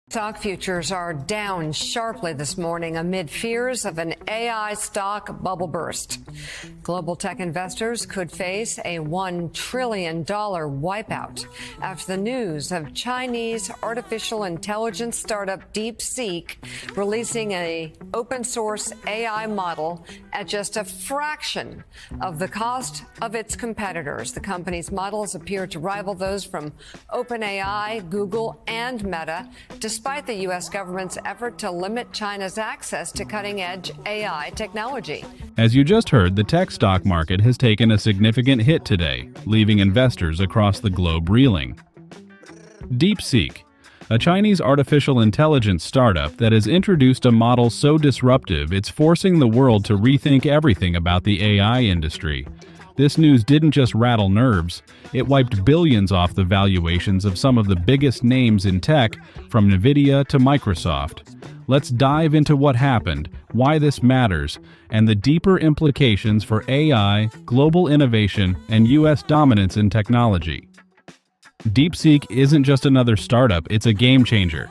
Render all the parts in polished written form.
Stock futures are down sharply this morning amid fears of an AI stock bubble burst. Global tech investors could face a $1 trillion wipeout after the news of Chinese artificial intelligence startup DeepSeek releasing an open source AI model at just a fraction of the cost of its competitors. The company's models appear to rival those from OpenAI, Google, and Meta, despite the U.S. government's effort to limit China's access to cutting-edge AI technology. As you just heard, the tech stock market has taken a significant hit today, leaving investors across the globe reeling. DeepSeek, a Chinese artificial intelligence startup that has introduced a model so disruptive it's forcing the world to rethink everything about the AI industry. This news didn't just rattle nerves, it wiped billions off the valuations of some of the biggest names in tech, from Nvidia to Microsoft. Let's dive into what happened, why this matters, and the deeper implications for AI, global innovation, and U.S. dominance in technology. DeepSeek isn't just another startup, it's a game changer.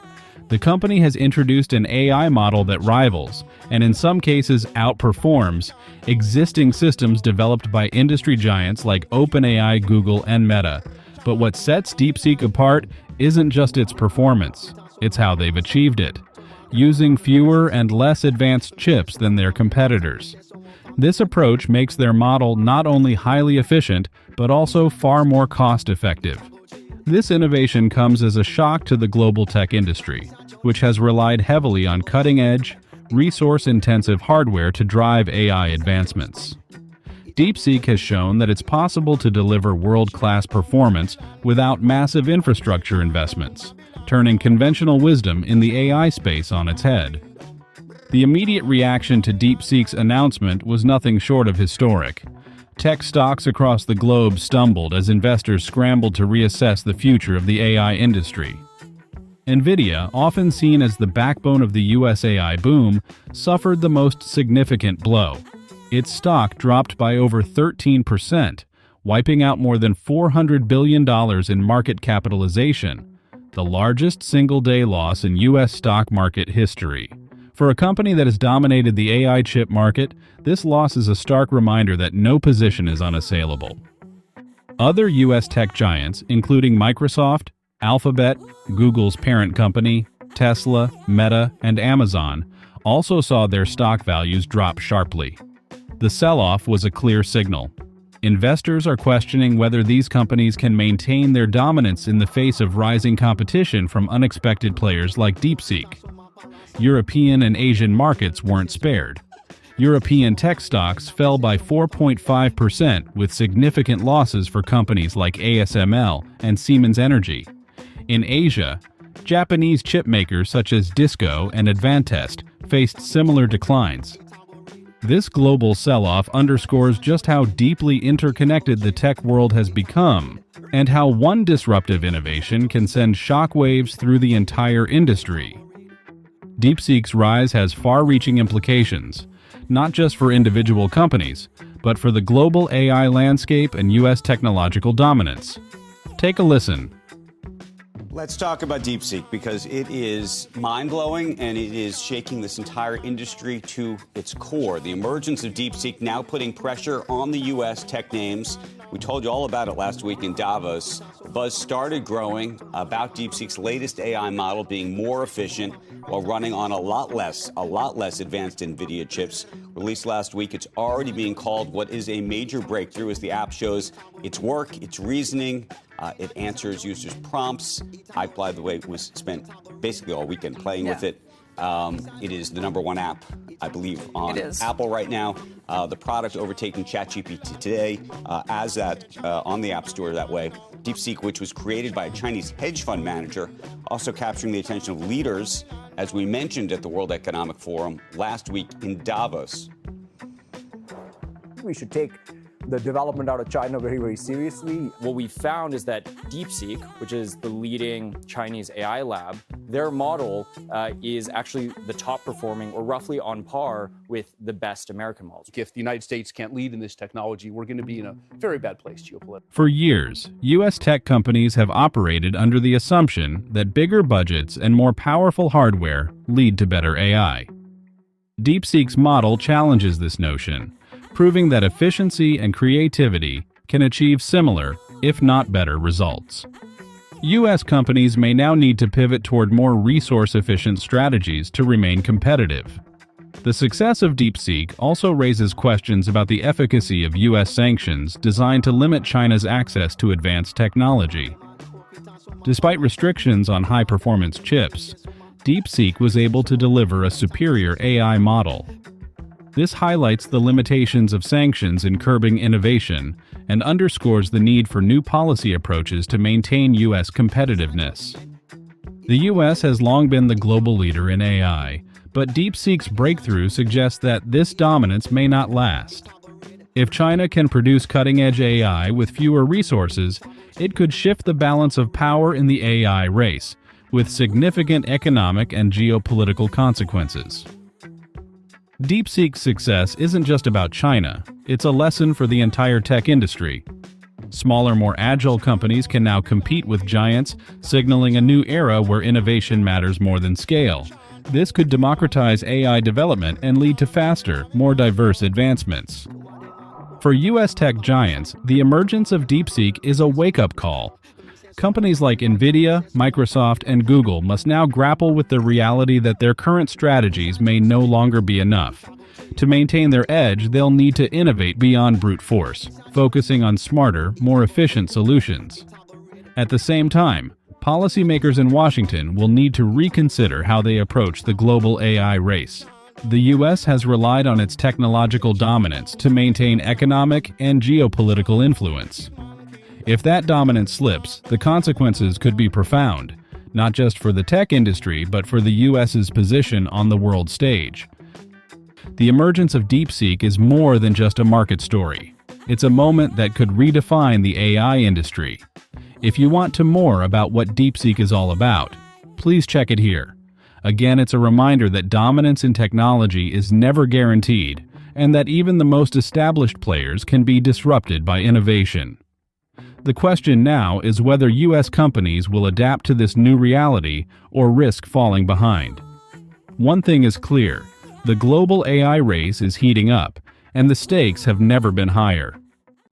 The company has introduced an AI model that rivals, and in some cases outperforms, existing systems developed by industry giants like OpenAI, Google, and Meta. But what sets DeepSeek apart isn't just its performance, it's how they've achieved it, using fewer and less advanced chips than their competitors. This approach makes their model not only highly efficient, but also far more cost-effective. This innovation comes as a shock to the global tech industry, which has relied heavily on cutting-edge, resource-intensive hardware to drive AI advancements. DeepSeek has shown that it's possible to deliver world-class performance without massive infrastructure investments, turning conventional wisdom in the AI space on its head. The immediate reaction to DeepSeek's announcement was nothing short of historic. Tech stocks across the globe stumbled as investors scrambled to reassess the future of the AI industry. Nvidia, often seen as the backbone of the US AI boom, suffered the most significant blow. Its stock dropped by over 13%, wiping out more than $400 billion in market capitalization, the largest single-day loss in US stock market history. For a company that has dominated the AI chip market, this loss is a stark reminder that no position is unassailable. Other U.S. tech giants, including Microsoft, Alphabet, Google's parent company, Tesla, Meta, and Amazon, also saw their stock values drop sharply. The sell-off was a clear signal. Investors are questioning whether these companies can maintain their dominance in the face of rising competition from unexpected players like DeepSeek. European and Asian markets weren't spared. European tech stocks fell by 4.5%, with significant losses for companies like ASML and Siemens Energy. In Asia, Japanese chip makers such as Disco and Advantest faced similar declines. This global sell-off underscores just how deeply interconnected the tech world has become, and how one disruptive innovation can send shockwaves through the entire industry. DeepSeek's rise has far-reaching implications, not just for individual companies, but for the global AI landscape and U.S. technological dominance. Take a listen. Let's talk about DeepSeek, because it is mind-blowing and it is shaking this entire industry to its core. The emergence of DeepSeek now putting pressure on the U.S. tech names. We told you all about it last week in Davos. The buzz started growing about DeepSeek's latest AI model being more efficient while running on a lot less advanced NVIDIA chips. Released last week, it's already being called what is a major breakthrough as the app shows its work, its reasoning. It answers users' prompts. I, by the way, was spent basically all weekend playing with it. It is the #1 app, I believe, on Apple right now. The product overtaking ChatGPT today as that on the App Store that way. DeepSeek, which was created by a Chinese hedge fund manager, also capturing the attention of leaders, as we mentioned at the World Economic Forum last week in Davos. We should take the development out of China very, very seriously. What we found is that DeepSeek, which is the leading Chinese AI lab, their model is actually the top performing, or roughly on par with the best American models. If the United States can't lead in this technology, we're going to be in a very bad place geopolitically. For years, U.S. tech companies have operated under the assumption that bigger budgets and more powerful hardware lead to better AI. DeepSeek's model challenges this notion, proving that efficiency and creativity can achieve similar, if not better, results. U.S. companies may now need to pivot toward more resource-efficient strategies to remain competitive. The success of DeepSeek also raises questions about the efficacy of U.S. sanctions designed to limit China's access to advanced technology. Despite restrictions on high-performance chips, DeepSeek was able to deliver a superior AI model. This highlights the limitations of sanctions in curbing innovation and underscores the need for new policy approaches to maintain U.S. competitiveness. The U.S. has long been the global leader in AI, but DeepSeek's breakthrough suggests that this dominance may not last. If China can produce cutting-edge AI with fewer resources, it could shift the balance of power in the AI race, with significant economic and geopolitical consequences. DeepSeek's success isn't just about China, it's a lesson for the entire tech industry. Smaller, more agile companies can now compete with giants, signaling a new era where innovation matters more than scale. This could democratize AI development and lead to faster, more diverse advancements. For U.S. tech giants, the emergence of DeepSeek is a wake-up call. Companies like NVIDIA, Microsoft, and Google must now grapple with the reality that their current strategies may no longer be enough. To maintain their edge, they'll need to innovate beyond brute force, focusing on smarter, more efficient solutions. At the same time, policymakers in Washington will need to reconsider how they approach the global AI race. The U.S. has relied on its technological dominance to maintain economic and geopolitical influence. If that dominance slips, the consequences could be profound, not just for the tech industry, but for the U.S.'s position on the world stage. The emergence of DeepSeek is more than just a market story. It's a moment that could redefine the AI industry. If you want to more about what DeepSeek is all about, please check it here. Again, it's a reminder that dominance in technology is never guaranteed, and that even the most established players can be disrupted by innovation. The question now is whether U.S. companies will adapt to this new reality or risk falling behind. One thing is clear, the global AI race is heating up, and the stakes have never been higher.